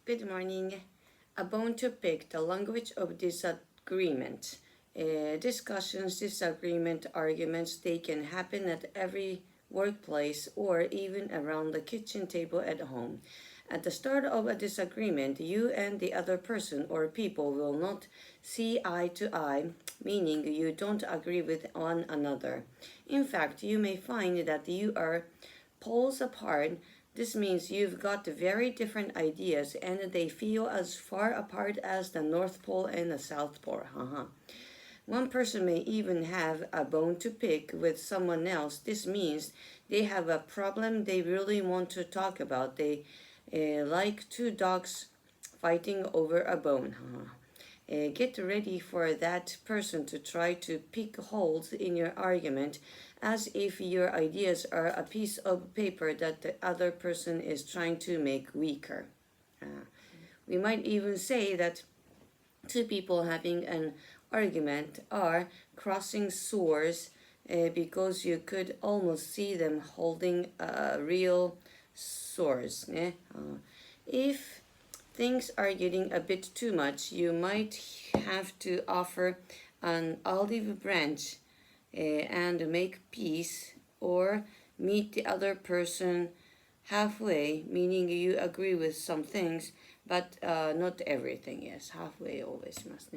Good morning. A bone to pick, the language of disagreement. Discussions, disagreement, arguments, they can happen at every workplace or even around the kitchen table at home. At the start of a disagreement, you and the other person or people will not see eye to eye, meaning you don't agree with one another. In fact, you may find that you are poles apart. This means you've got very different ideas and they feel as far apart as the North Pole and the South Pole. One person may even have a bone to pick with someone else. This means they have a problem they really want to talk about. They like two dogs fighting over a bone. Get ready for that person to try to pick holes in your argument as if your ideas are a piece of paper that the other person is trying to make weaker. We might even say that two people having an argument are crossing swords because you could almost see them holding real swords. If things are getting a bit too much, you might have to offer an olive branch and make peace, or meet the other person halfway, meaning you agree with some things but not everything. Yes, halfway always must.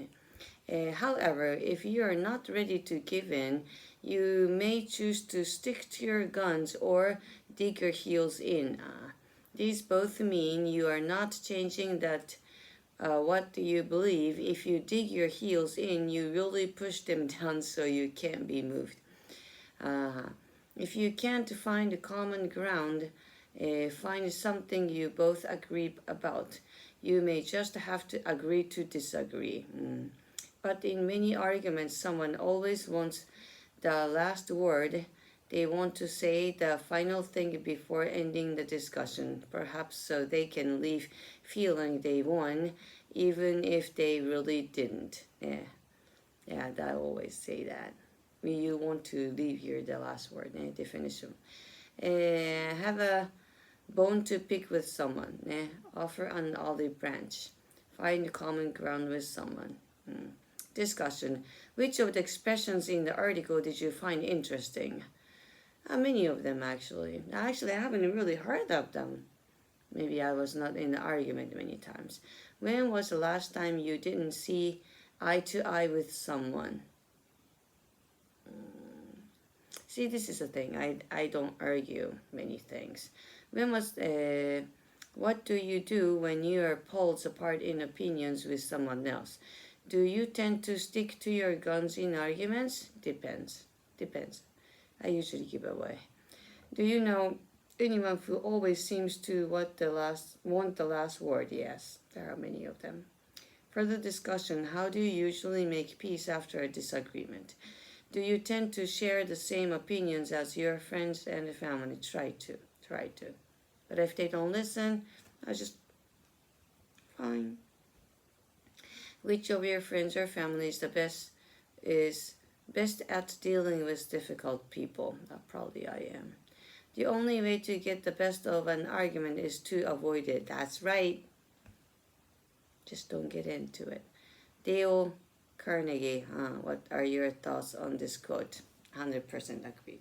However, if you are not ready to give in, you may choose to stick to your guns or dig your heels in. These both mean you are not changing that what you believe. If you dig your heels in, you really push them down so you can't be moved. If you can't find a common ground, find something you both agree about. You may just have to agree to disagree. But in many arguments, someone always wants the last word. They want to say the final thing before ending the discussion, perhaps so they can leave feeling they won, even if they really didn't. Yeah, I always say that. You want to leave here the last word, definition. Have a bone to pick with someone. Offer an olive branch. Find common ground with someone. Discussion. Which of the expressions in the article did you find interesting? Many of them, actually. Actually, I haven't really heard of them. Maybe I was not in the argument many times. When was the last time you didn't see eye to eye with someone? See, this is the thing. I don't argue many things. What do you do when you are poles apart in opinions with someone else? Do you tend to stick to your guns in arguments? Depends. I usually give away. Do you know anyone who always seems to want the last word? Yes, there are many of them. Further discussion. How do you usually make peace after a disagreement? Do you tend to share the same opinions as your friends and family? Try to. But if they don't listen, I just fine. Which of your friends or family is best at dealing with difficult people? Probably I am. The only way to get the best of an argument is to avoid it. That's right. Just don't get into it. Dale Carnegie, what are your thoughts on this quote? 100% agree.